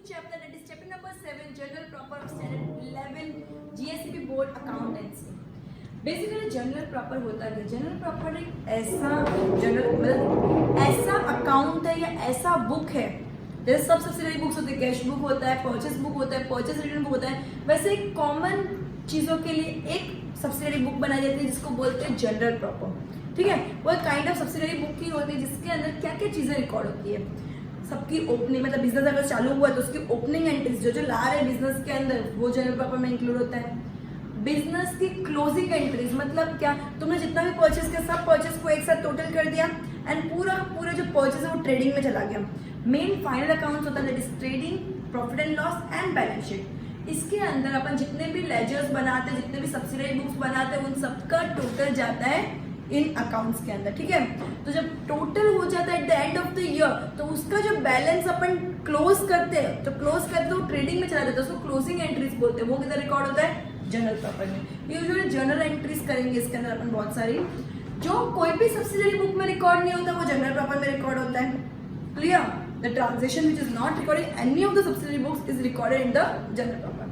chapter, that is chapter number 7, General Proper of Standard 11 GSEB Board Accountancy. Basically general proper होता है, general proper एक ऐसा general मतलब ऐसा अकाउंट है या ऐसा बुक है जैसे सब सब्सिडरी बुक्स होते हैं, कैश बुक होता है, परचेस बुक होता है, परचेस रिटर्न बुक होता है, वैसे एक कॉमन चीज़ों के लिए एक सब्सिडरी बुक बनाई जाती है जिसको बोलते हैं जनरल प्रॉपर. ठीक है, वो एक काइंड ऑफ सब्सिडरी बुक ही होती है जिसके अंदर क्या क्या चीज़ें रिकॉर्ड होती है. सबकी ओपनिंग मतलब बिजनेस अगर चालू हुआ तो उसकी ओपनिंग एंट्रीज जो ला रहे बिजनेस के अंदर वो जनरल प्रॉपर में इंक्लूड होता है. बिजनेस की क्लोजिंग एंट्रीज मतलब क्या, तुमने जितना भी परचेस किया सब परचेस को एक साथ टोटल कर दिया एंड पूरा जो परचेस है वो ट्रेडिंग में चला गया. मेन फाइनल अकाउंट्स होता है that is trading, profit and loss and balance sheet. इसके अंदर अपन जितने भी लेजर्स बनाते हैं, जितने भी सब्सिडरी बुक्स बनाते हैं, उन सबका टोटल जाता है इन अकाउंट्स के अंदर. ठीक है, तो जब टोटल हो जाता है at the end of the year तो उसका जो बैलेंस अपन क्लोज करते हैं, तो क्लोज करते हो ट्रेडिंग में चला जाता है, उसको क्लोजिंग एंट्रीज बोलते हैं. वो किधर रिकॉर्ड होता है? जनरल प्रॉपर में. यूजुअली जनरल एंट्रीज करेंगे इसके अंदर अपन बहुत सारी. जो कोई भी सब्सिडरी बुक में रिकॉर्ड नहीं होता वो जनरल प्रॉपर में रिकॉर्ड होता है. Clear? The transaction which is not recorded any of the subsidiary books is recorded in the journal proper.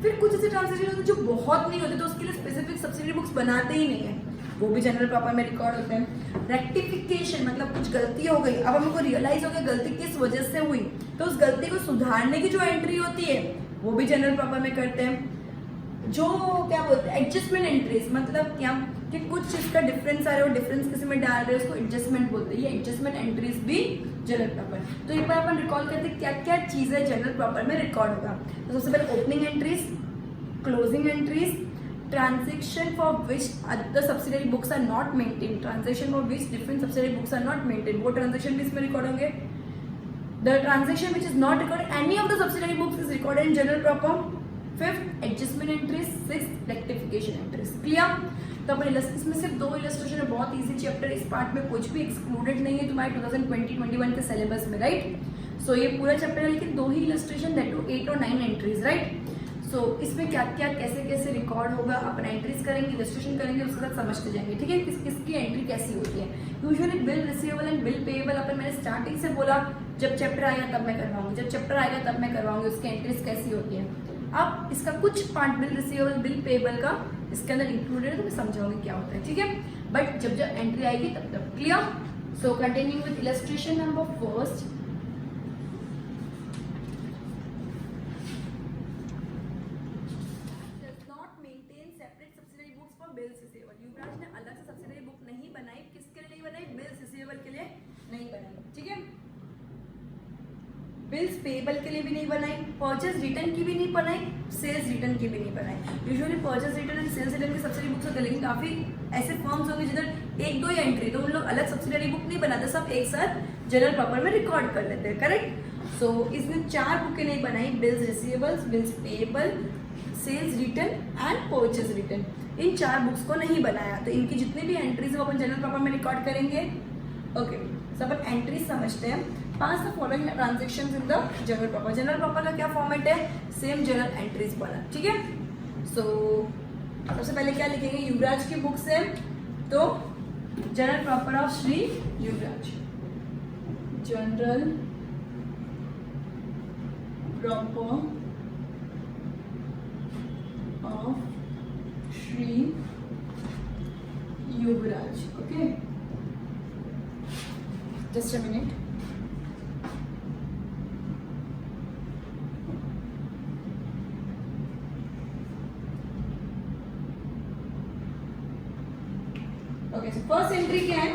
फिर कुछ ऐसे ट्रांजेक्शन होते हैं जो बहुत नहीं होते तो उसके लिए स्पेसिफिक सब्सिडरी बुक्स बनाते ही नहीं है, वो भी जनरल प्रॉपर में रिकॉर्ड होते हैं. रेक्टिफिकेशन मतलब कुछ गलती हो गई, अब हमको रियलाइज हो गया गलती किस वजह से हुई, तो उस गलती को सुधारने की जो एंट्री होती है वो भी जनरल प्रॉपर में करते हैं. जो क्या बोलते हैं एडजस्टमेंट एंट्रीज मतलब क्या कि कुछ चीज का डिफरेंस आ रहा है और डिफरेंस किसी में डाल रहे हैं उसको एडजस्टमेंट बोलते हैं. ये एडजस्टमेंट एंट्रीज भी जनरल प्रॉपर. तो एक बार अपन रिकॉल करते हैं क्या क्या चीजें जनरल प्रॉपर में रिकॉर्ड होगा. तो सबसे पहले opening entries, closing entries, transaction for which other subsidiary books are not maintained, transaction for which different subsidiary books are not maintained, वो transaction भी इसमें रिकॉर्ड होंगे. The transaction which is not recorded any of the subsidiary books is recorded in general proper. Fifth, adjustment entries. Sixth, rectification entries. Clear? तो अपन इसमें सिर्फ 2 illustration है, बहुत easy chapter. इस पार्ट में कुछ भी एक्सक्लूडेड नहीं है तुम्हारे 2020-21 के सिलेबस में, राइट. सो ये पूरा चैप्टर है लेकिन 2 ही इलस्ट्रेशन, दैट टू 8 और 9 एंट्रीज, राइट. सो इसमें क्या क्या कैसे कैसे रिकॉर्ड होगा, अपन एंट्रीज करेंगे, रजिस्ट्रेशन करेंगे, उसके साथ समझते जाएंगे. ठीक है, किसकी एंट्री कैसी होती है. Usually bill receivable and bill payable अपन मैंने स्टार्टिंग से बोला जब चैप्टर आएगा तब मैं करवाऊंगी, जब चैप्टर आएगा तब मैं करवाऊंगी उसकी एंट्रीज कैसी होती है. अब इसका कुछ part bill receivable bill payable का इसके अंदर इंक्लूडेड है तो मैं समझाऊंगी क्या होता है. ठीक है, बट जब जब एंट्री आएगी तब तक. Clear? So continuing with illustration number first. Bills receivable. Yuvraj ने अलग से सब्सिडरी बुक नहीं बनाई, किसके लिए नहीं बनाई? बिल्स रिसीवेबल के लिए नहीं बनाई. ठीक है, बिल्स पेएबल के लिए भी नहीं बनाई, परचेस रिटर्न की भी नहीं बनाई, सेल्स रिटर्न की भी नहीं बनाई. Usually purchase return and sales return की सब्सिडरी बुक्स होते हैं लेकिन काफी ऐसे फर्म्स होंगे जिधर 1-2 ही एंट्री, तो उन लोग अलग सब्सिडरी बुक नहीं बनाते, सब एक साथ जनरल प्रॉपर में रिकॉर्ड कर लेते हैं. करेक्ट. सो इसने 4 बुकें नहीं बनाई, bills receivables, bills payable, sales return and purchase return. इन 4 बुक्स को नहीं बनाया, तो इनकी जितनी भी एंट्रीज वो अपन जनरल प्रॉपर में रिकॉर्ड करेंगे. ओके, सब अपन एंट्रीज समझते हैं. Pass the following transactions in the journal proper. Journal proper का क्या फॉर्मेट है? सेम जनरल एंट्रीज वाला. ठीक है. सो सबसे पहले क्या लिखेंगे? युवराज की बुक से तो journal proper of Shri Yuvraj, journal proper of Shri Yuvraj. Okay, just a minute. Okay, so first entry क्या है?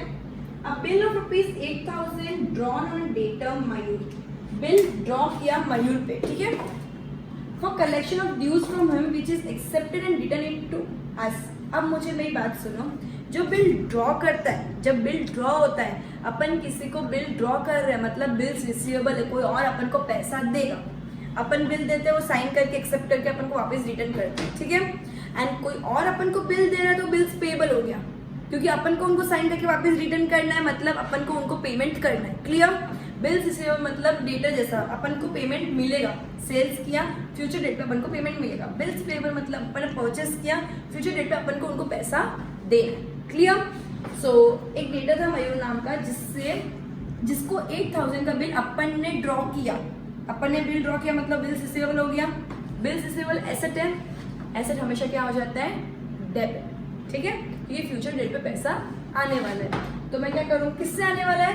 A bill of ₹8,000 drawn on debtor Mayur. Bill draw किया मयूर पे. ठीक है, for collection of dues from him which is accepted and return it to us. अब मुझे मेरी बात सुनो, जो बिल ड्रॉ करता है, जब बिल ड्रॉ होता है, अपन किसी को बिल ड्रॉ कर रहे हैं मतलब बिल्स रिसीवेबल है, कोई और अपन को पैसा देगा, अपन बिल देते हैं, वो साइन करके एक्सेप्ट करके अपन को वापस रिटर्न करते हैं. ठीक है, एंड कोई और अपन को बिल दे रहा है तो बिल्स पेएबल हो गया क्योंकि अपन को उनको साइन करके वापस रिटर्न करना है, मतलब अपन को उनको पेमेंट करना है. क्लियर? बिल्स रिसीवेबल मतलब डेटर जैसा, अपन को पेमेंट मिलेगा, सेल्स किया फ्यूचर डेट पे अपन को पेमेंट मिलेगा. बिल्स पेएबल मतलब अपन परचेस किया, फ्यूचर डेट पे अपन को उनको पैसा देना. क्लियर? सो एक डेटर था मयूर नाम का जिसको 8,000 का बिल अपन ने ड्रॉ किया. अपन ने बिल ड्रॉ किया मतलब बिल्स रिसीवेबल हो गया। बिल्स रिसीवेबल एसेट है, एसेट हमेशा क्या हो जाता है, डेबिट। ठीक है, ये फ्यूचर डेट पे पैसा आने वाला है। तो मैं क्या करूँ, किससे आने वाला है,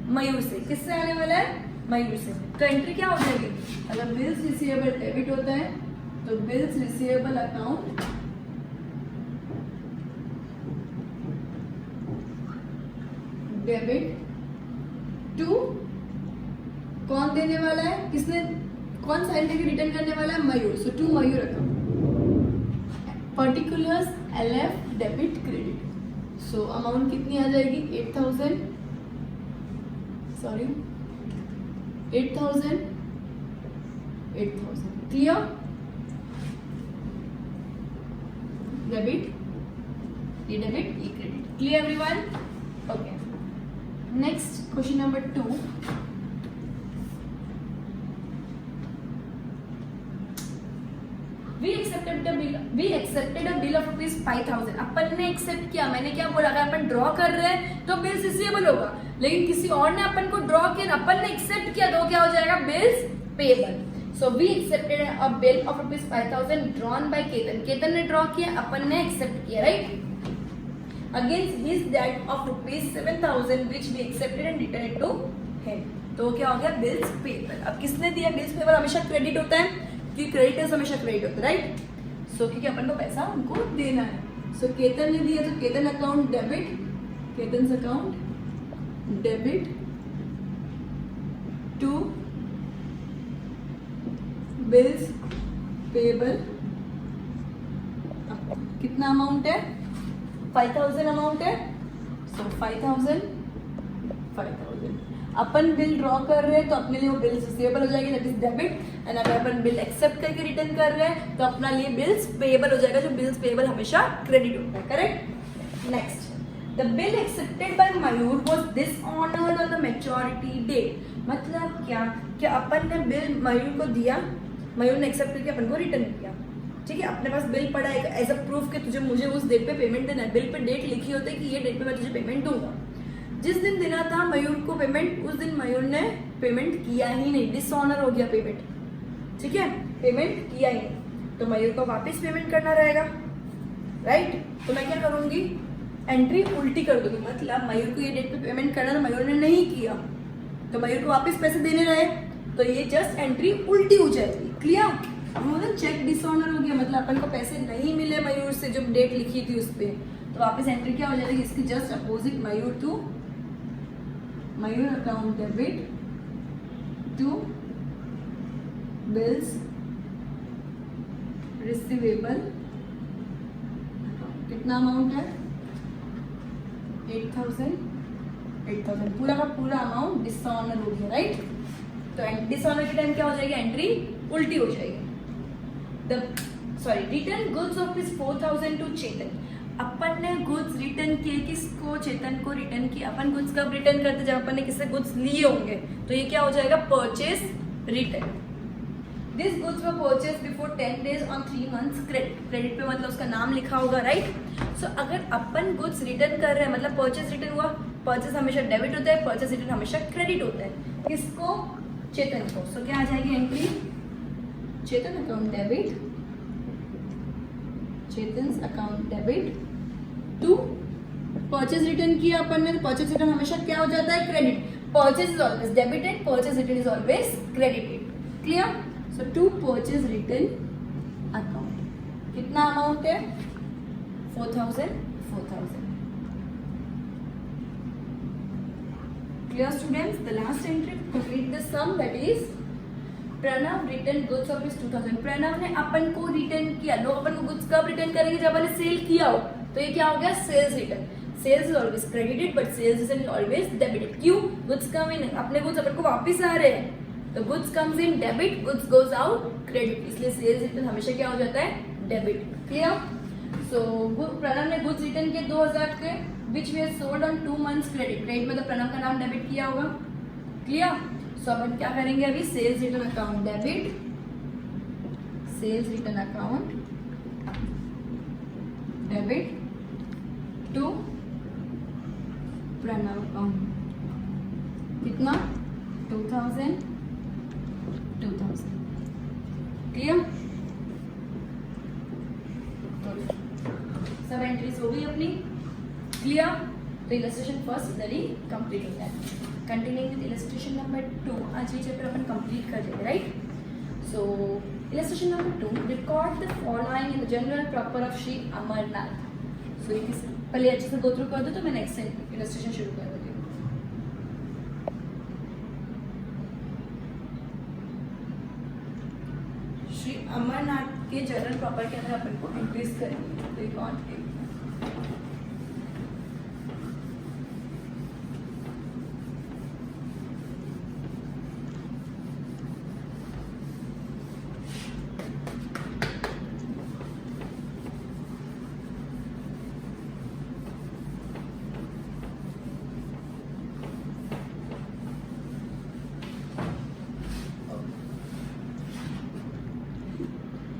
मयूर से। किससे आने वाला है, मयूर से। तो एंट्री क्या हो जाएगी, अगर बिल्स रिसीवेबल डेबिट होता है तो bills receivable account debit to, कौन देने वाला है, किसने, कौन सा एंट्री रिटर्न करने वाला है, Mayur. So to Mayur account particulars LF debit credit. So amount कितनी आ जाएगी, 8,000 क्लियर, डेबिट, ये डेबिट, ये credit. Clear everyone, okay. Next question number 2, we accepted a bill of rupees 5,000। अपन ने एक्सेप्ट किया, मैंने क्या बोला, अगर अपन ड्रॉ कर रहे हैं तो बिल्स रिसीवेबल होगा, लेकिन किसी और ने अपन को ड्रॉ किया, अपन ने एक्सेप्ट किया तो क्या हो जाएगा, bills payable. So we accepted a bill of rupees 5,000 drawn by Ketan. Ketan ने ड्रॉ किया, अपन ने एक्सेप्ट किया, right, against his debt of rupees 7,000 which we accepted and return to him. तो क्या हो गया, बिल्स पेएबल। अब किसने दिया, बिल्स पेएबल हमेशा क्रेडिट होता है, कि क्रेडिटर्स हमेशा क्रेडिट होता है, राइट। सो क्योंकि अपन को पैसा उनको देना है। सो केतन ने दिया तो Ketan account debit, Ketan account debit to bills payable. कितना अमाउंट है, 5,000 अमाउंट है। सो 5,000 अपन बिल ड्रॉ कर रहे हैं तो अपने लिए वो बिल्स रिसीवेबल हो जाएगी, दैट इज डेबिट। एंड अगर अपन बिल एक्सेप्ट करके रिटर्न कर रहे हैं तो अपना लिए बिल्स पेएबल हो जाएगा, जो बिल्स पेएबल हमेशा क्रेडिट होता है, correct. Next, the bill accepted by Mayur was dishonoured on the maturity date. मतलब क्या, कि अपन ने बिल मयूर को दिया, मयूर ने एक्सेप्ट करके अपन को रिटर्न किया, ठीक है, अपने पास बिल पड़ा है एज अ प्रूफ कि तुझे मुझे उस डेट पे पेमेंट देना है। बिल पे डेट लिखी होती है कि ये डेट पे मैं तुझे पेमेंट दूंगा। जिस दिन देना था मयूर को पेमेंट, उस दिन मयूर ने पेमेंट किया ही नहीं, डिसऑनर हो गया पेमेंट, ठीक है, पेमेंट किया ही नहीं, तो मयूर को वापस पेमेंट करना रहेगा, राइट। तो मैं क्या करूंगी, एंट्री उल्टी कर दूंगी, मतलब मयूर को ये डेट पे पेमेंट करना था, मयूर ने नहीं किया तो मयूर को वापस पैसे देने रहे, तो ये जस्ट एंट्री उल्टी हो जाएगी, क्लियर। मतलब चेक डिसऑनर हो गया, मतलब अपन को पैसे नहीं मिले मयूर से जो डेट लिखी थी उस पर, तो वापस एंट्री क्या हो जाएगी, इसकी just opposite, Mayur to Mayur account debit to bills receivable. कितना अमाउंट है, 8,000 पूरा का पूरा अमाउंट डिसऑनर हो गया, राइट। तो डिसऑनर के टाइम क्या हो जाएगी, एंट्री उल्टी हो जाएगी। रिटर्न गुड्स ऑफ 4,000 टू चेतन। अपन ने गुड्स रिटर्न किए, किसको, चेतन को रिटर्न किया। अपन गुड्स कब रिटर्न करते, जब अपन ने किससे गुड्स लिए होंगे, तो ये क्या हो जाएगा, purchase return. This goods were purchase before 10 days on 3 months credit. Credit पे मतलब उसका नाम लिखा होगा, राइट। सो अगर अपन गुड्स रिटर्न कर रहे हैं मतलब परचेज रिटर्न हुआ, परचेज हमेशा डेबिट होता है, परचेज रिटर्न हमेशा क्रेडिट होता है, किसको, चेतन को। सो क्या आ जाएगी entry, Chetan account debit, Chetan account debit to purchase return किया अपन ने, परचेज रिटर्न हमेशा क्या हो जाता है, credit. Purchase is always debited, purchase return is always credited, clear. So to purchase return account, कितना अमाउंट है, 4,000। Clear students, the last entry to complete the sum, that is Pranav return goods of 2,000। Pranav ने अपन को return किया, लोग अपन को goods कब return करेंगे, जब अपन ने सेल किया हो, तो ये क्या हो गया, sales return. Sales is always credited but sales return is always debited. क्यों, गुड्स कम इन, अपने गुड्स अपन को वापस आ रहे हैं, तो goods comes in debit, goods goes out credit, इसलिए सेल्स रिटर्न हमेशा क्या हो जाता है, डेबिट, क्लियर। सो प्रणव ने गुड्स रिटर्न किए 2,000 के, which we have sold on 2 months credit। Credit मतलब प्रणव का नाम डेबिट किया होगा, क्लियर। सो अपन क्या करेंगे अभी, sales return account debit, sales return account debit to Pranav account, कितना, 2,000 2000. क्लियर? सब एंट्रीज हो गई अपनी. क्लियर? तो इलस्ट्रेशन फर्स्ट इधर ही कंप्लीट होता है. Continuing with illustration number 2. आज ये चैप्टर अपन कंप्लीट कर देंगे, right? So illustration number 2, record the following in the journal proper of Shri Amarnath. So ये पहले अच्छे से गो थ्रू कर दो तो मैं नेक्स्ट इलस्ट्रेशन शुरू कर देती हूँ. श्री अमरनाथ के जनरल प्रॉपर के अंदर अपन को एंट्रीज करेंगे. तो record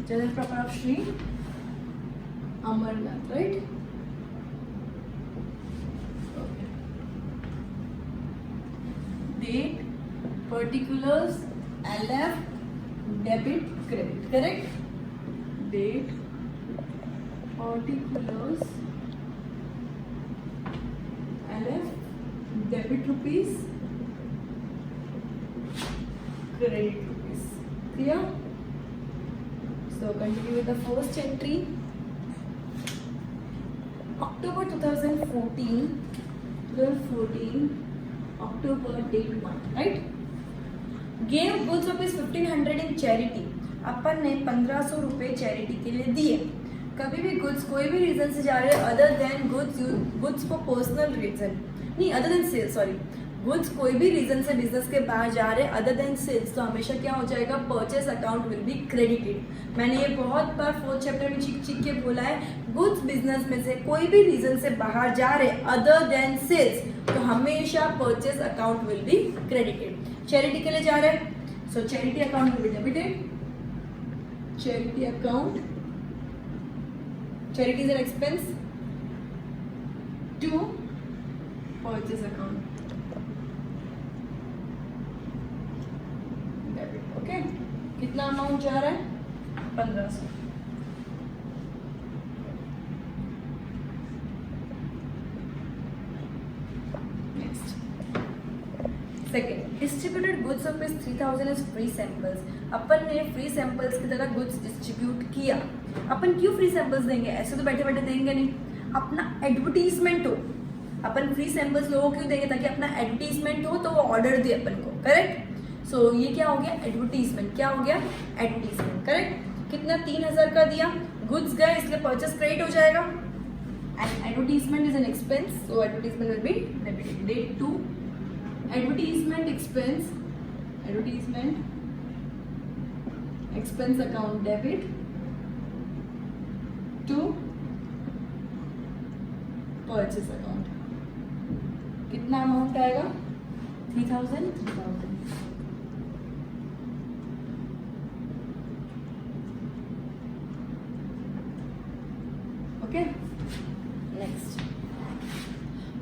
journal proper of Shri Amarnath, right? Date, particulars, LF, debit, credit. Correct? Date, particulars, LF, debit rupees, credit rupees. Clear? So continue with the first entry. October 2014, October date 1, right? Gave goods rupees 1500 in charity. अपन ने 1500 रुपए charity के लिए दिए. कभी भी goods कोई भी reason से जा रहे हैं other than goods for personal reason, नहीं other than sales, sorry, goods कोई भी रीजन से बिजनेस के बाहर जा रहे हैं अदर देन सेल्स, तो हमेशा क्या हो जाएगा, purchase account will be credited. मैंने ये बहुत बार 4th चैप्टर में चिक के बोला है. गुड्स बिजनेस में से कोई भी रीजन से बाहर जा रहे हैं अदर देन सेल्स, तो हमेशा purchase account will be credited. Charity के लिए जा रहे हैं, so charity account will be debited. Charity account, charity is an expense to purchase account. Okay, कितना अमाउंट जा रहा है, 1500. Next, second, distributed goods of 3000 as free samples. अपन ने फ्री सैंपल्स की तरह गुड्स डिस्ट्रीब्यूट किया. अपन क्यों फ्री सैंपल्स देंगे, ऐसे तो बैठे बैठे देंगे नहीं, अपना एडवर्टीजमेंट हो. अपन फ्री सैंपल्स लोगों को क्यों देंगे, ताकि अपना एडवर्टीजमेंट हो तो वो ऑर्डर दे अपन को. करेक्ट? सो ये क्या हो गया, एडवर्टीजमेंट. क्या हो गया, एडवर्टीजमेंट. करेक्ट? कितना, 3000 का दिया, गुड्स गए इसलिए परचेस क्रेडिट हो जाएगा. And advertisement is an expense, so advertisement will be debited. Date 2, advertisement expense, advertisement expense account debit to purchase account. कितना अमाउंट आएगा, 3000. Okay. Next.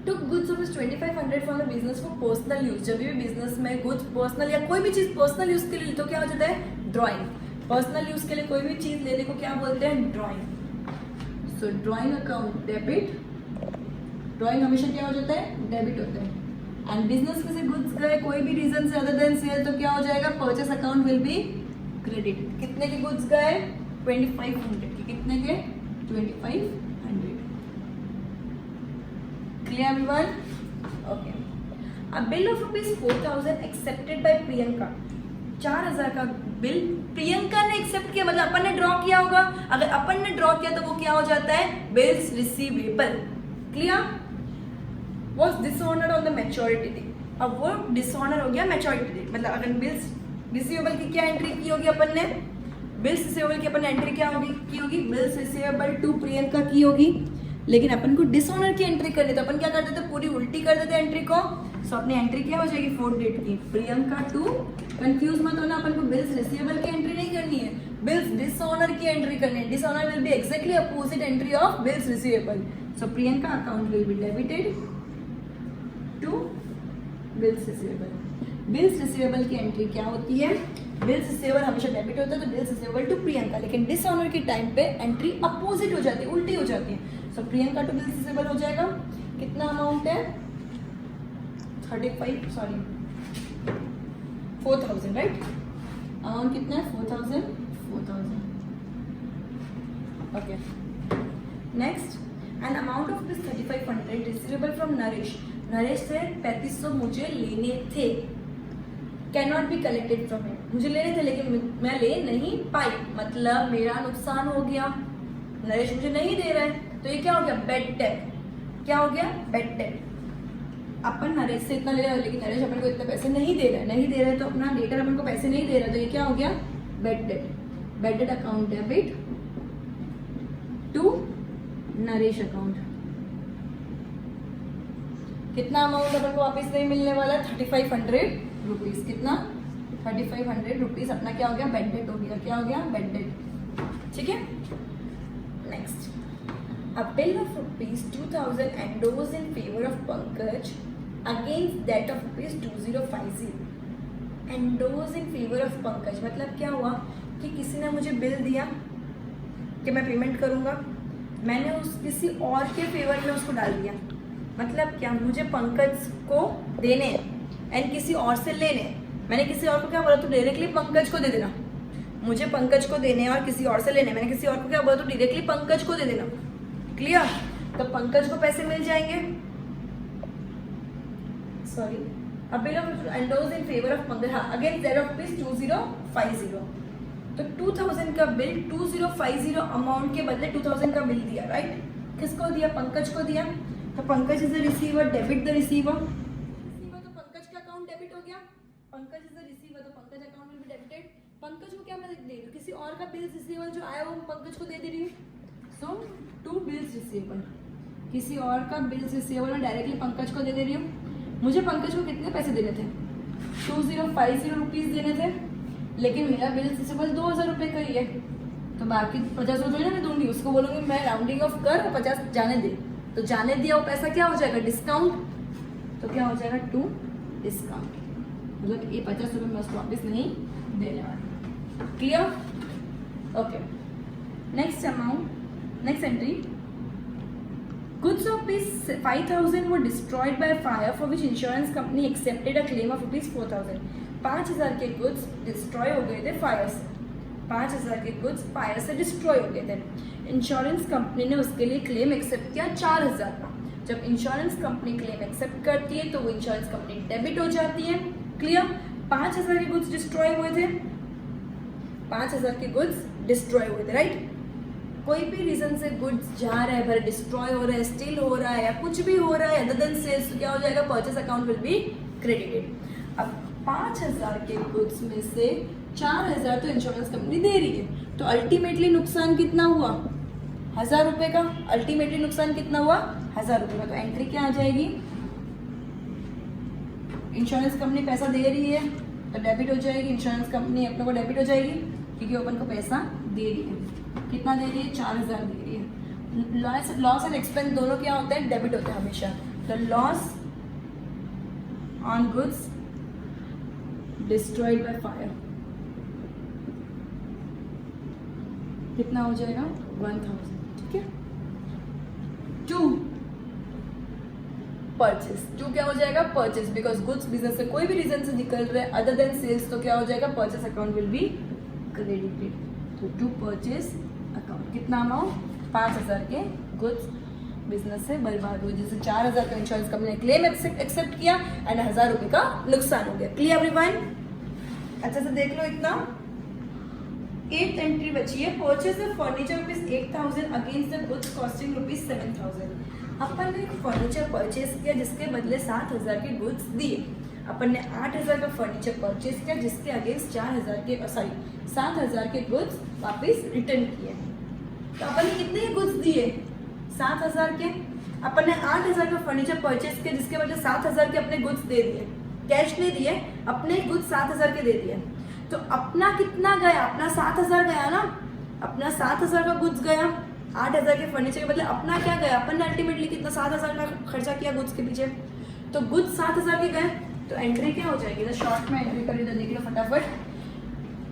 Took goods of 2500 from the business for personal use. जब भी business में goods personal या कोई भी चीज personal use के लिए तो क्या हो जाता है, ड्राइंग. पर्सनल यूज के लिए कोई भी चीज लेने को क्या बोलते हैं, ड्राइंग. सो ड्राइंग अकाउंट डेबिट. ड्राइंग हमेशा क्या हो जाता है, डेबिट होता है. एंड बिजनेस में से गुड्स गए कोई भी रीजन से अदर देन सेल, तो क्या हो जाएगा, purchase account will B credit. कितने के गुड्स गए, 2500 के. कितने के, 2500. Clear everyone? Okay. A bill of rupees 4000 accepted by Priyanka. 4000 का बिल प्रियंका ने एक्सेप्ट किया, मतलब अपन ने ड्रॉ किया होगा. अगर अपन ने ड्रॉ किया तो वो क्या हो जाता है, bills receivable. Clear? Was dishonoured on the maturity day. अब वो डिसऑनर हो गया मैच्योरिटी डे, मतलब अगर बिल्स रिसीवेबल की क्या एंट्री की होगी अपन ने, बिल्स रिसीवेबल की अपन ने एंट्री क्या होगी की होगी, बिल्स रिसीवेबल टू प्रियंका की होगी. लेकिन अपन को डिसऑनर की एंट्री करनी, तो अपन क्या कर देते, पूरी उल्टी कर देते एंट्री को. सो अपनी एंट्री क्या हो जाएगी, 4th डेट की, प्रियंका टू. कंफ्यूज मत होना, अपन को बिल्स रिसीवेबल की एंट्री नहीं करनी है, बिल्स डिसऑनर की एंट्री करनी है. Dishonour will be exactly opposite entry of bills receivable. So Priyanka account will be debited to bills receivable. Bills receivable की एंट्री क्या होती है, बिल्स रिसीवेबल हमेशा डेबिट होता है, तो बिल्स रिसीवेबल टू प्रियंका, लेकिन डिसऑनर के टाइम पे एंट्री अपोजिट हो जाती है, उल्टी हो जाती है। सो प्रियंका टू बिल्स रिसीवेबल हो जाएगा, कितना अमाउंट है 4,000 राइट, अमाउंट कितना है 4,000। Okay next, an amount of 3,500 receivable from Naresh, Naresh से 3,500 मुझे लेने थे, can not be collected from him, मुझे लेने थे लेकिन मैं ले नहीं पाई, मतलब मेरा नुकसान हो गया, नरेश मुझे नहीं दे रहा है, तो ये क्या हो गया बैड डेट, क्या हो गया बैड डेट। अपन नरेश से इतना ले रहे हैं लेकिन नरेश अपन को इतने पैसे नहीं दे रहा है, तो अपना डेटर अपन को पैसे नहीं दे रहा है, तो ये क्या हो गया bad debt. Bad debt account debit to Naresh account, कितना अमाउंट अपन को वापस नहीं मिलने वाला, 3,500 रुपीज, कितना 3,500 रुपीज अपना क्या हो गया बैड डेट हो गया, क्या हो गया बैड डेट, ठीक है। Next, a bill of rupees 2,000 endorsed in favor of Pankaj against that of rupees 2,050, endorsed in favor of Pankaj मतलब क्या हुआ कि किसी ने मुझे बिल दिया कि मैं पेमेंट करूंगा, मैंने उस किसी और के फेवर में उसको डाल दिया, मतलब क्या मुझे पंकज को देने एंड किसी और से लेने, मैंने किसी और को क्या बोला, तो डायरेक्टली पंकज को दे देना, मुझे पंकज को देने और किसी और से लेने, मैंने किसी और को क्या बोला, तो डायरेक्टली पंकज को दे देना, क्लियर। तो पंकज को पैसे मिल जाएंगे, sorry a bill of endorsed in favor of Pankaj, हाँ अगेंस्ट दैट ऑफ रुपीज 2,050, तो 2,000 का बिल 2,050 अमाउंट के बदले 2,000 का बिल दिया, राइट, किसको दिया, पंकज को दिया, तो Pankaj is the receiver, debit the receiver, तो पंकज का अकाउंट डेबिट हो गया, पंकज इज द रिसीवर, तो Pankaj account will be debited, Pankaj को क्या मैं दे रही हूँ, किसी और का बिल रिसीवर जो आया वो पंकज को दे रही हूँ, सो टू बिल्स रिसीवेबल, किसी और का बिल्स रिसीवेबल मैं डायरेक्टली पंकज को दे रही हूँ, मुझे पंकज को कितने पैसे देने थे 2,050 रुपीज देने थे, लेकिन मेरा बिल्स रिसीवेबल 2,000 रुपये का ही है, तो बाकी 50 रुपये ना मैं दूंगी, उसको बोलूँगी मैं राउंडिंग ऑफ कर और 50 जाने दे, तो जाने दिया वो पैसा क्या हो जाएगा डिस्काउंट, तो क्या हो जाएगा टू डिस्काउंट, मतलब ये 50 रुपये मैं उसको वापस नहीं देने वाली, clear. Okay next amount, next entry, goods of rupees 5,000 were destroyed by fire for which insurance company accepted a claim of rupees 4,000, 5,000 के goods डिस्ट्रॉय हो गए थे फायर से, 5,000 के goods फायर से डिस्ट्रॉय हो गए थे, इंश्योरेंस कंपनी ने उसके लिए क्लेम एक्सेप्ट किया 4,000 का, जब इंश्योरेंस कंपनी क्लेम एक्सेप्ट करती है तो वो इंश्योरेंस कंपनी डेबिट हो जाती है, क्लियर। 5,000 के goods डिस्ट्रॉय हुए थे, 5,000 के goods डिस्ट्रॉय हुए थे, राइट, कोई भी रीजन से गुड्स जा रहा है, भले डिस्ट्रॉय हो रहा है, स्टील हो रहा है या कुछ भी हो रहा है अदर देन सेल्स, तो क्या हो जाएगा purchase account will be credited. अब 5,000 के गुड्स में से 4,000 तो इंश्योरेंस कंपनी दे रही है, तो अल्टीमेटली नुकसान कितना हुआ 1,000 रुपये का, अल्टीमेटली नुकसान कितना हुआ 1,000 रुपये का, तो एंट्री क्या आ जाएगी, इंश्योरेंस कंपनी पैसा दे रही है तो डेबिट हो जाएगी, इंश्योरेंस कंपनी अपने को डेबिट हो जाएगी क्योंकि अपन को पैसा दे रही है, कितना दे रही है 4,000 दे रही है। लॉस एंड एक्सपेंस दोनों क्या होते हैं डेबिट होते हैं हमेशा, तो loss on goods destroyed by fire कितना हो जाएगा 1,000, ठीक है। टू परचेस, टू क्या हो जाएगा परचेस, बिकॉज गुड्स बिजनेस से कोई भी रीजन से निकल रहे हैं अदर देन सेल्स, तो क्या हो जाएगा purchase account will be credited, तो टू परचेस अकाउंट कितना अमाउंट 5,000 के गुड्स बिजनेस से बर्बाद हुए, जैसे 4,000 का इंश्योरेंस कंपनी ने क्लेम एक्सेप्ट किया एंड 1,000 रुपये का नुकसान हो गया, क्लियर एवरीवन। अच्छा से देख लो, इतना 8th एंट्री बची है, purchase of furniture ₹8,000 against the goods costing ₹7,000। अपन ने एक फर्नीचर परचेज किया जिसके बदले 7,000 के गुड्स दिए, अपन ने 8,000 का फर्नीचर परचेज किया जिसके अगेंस्ट 7,000 के गुड्स वापस रिटर्न किए, तो अपन ने कितने गुड्स दिए 7,000 के, अपन ने 8,000 का फर्नीचर परचेज किया जिसके बदले 7,000 के अपने गुड्स दे दिए, कैश नहीं दिए, अपने गुड्स 7,000 के दे दिए, तो अपना कितना गया, अपना 7,000 गया ना, अपना 7,000 का गुड्स गया, 8,000 के फर्नीचर के बदले अपना क्या गया, अपन ने अल्टीमेटली कितना 7,000 का खर्चा किया गुड्स के पीछे, तो गुड्स 7,000 के गए, तो एंट्री क्या हो जाएगी, तो शॉर्ट में एंट्री करिए, तो देख लो फटाफट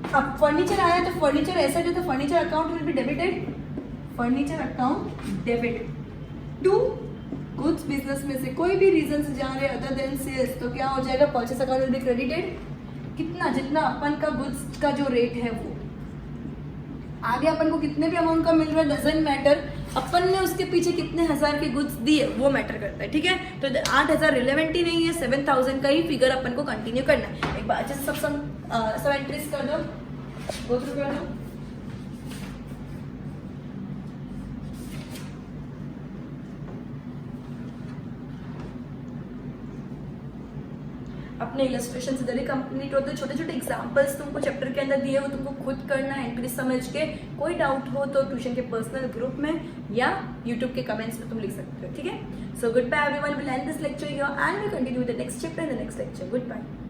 अब फर्नीचर आया तो फर्नीचर एसेट है तो furniture account will be debited, furniture account debit to goods business में से कोई भी रीजन से जा रहे अदर देन सेल्स तो क्या हो जाएगा, purchase account will be credited, कितना जितना अपन का गुड्स का जो रेट है वो आगे अपन को कितने भी अमाउंट का मिल रहा है डजंट मैटर, अपन ने उसके पीछे कितने हजार के गुड्स दिए वो मैटर करता है, ठीक है। तो 8,000 रिलेवेंट ही नहीं है, 7,000 का ही फिगर अपन को कंटिन्यू करना है। एक बार अच्छे से सब एंट्रीज कर दो, गो थ्रू कर दो। अपने इलस्ट्रेशन इधर ही कंप्लीट होते हैं, छोटे छोटे एग्जांपल्स तुमको चैप्टर के अंदर दिए हो, तुमको खुद करना है एंट्री समझ के। कोई डाउट हो तो ट्यूशन के पर्सनल ग्रुप में या यूट्यूब के कमेंट्स में तुम लिख सकते हो, ठीक है। So goodbye everyone, will end this lecture here and will continue with the next chapter in the next lecture. Good bye.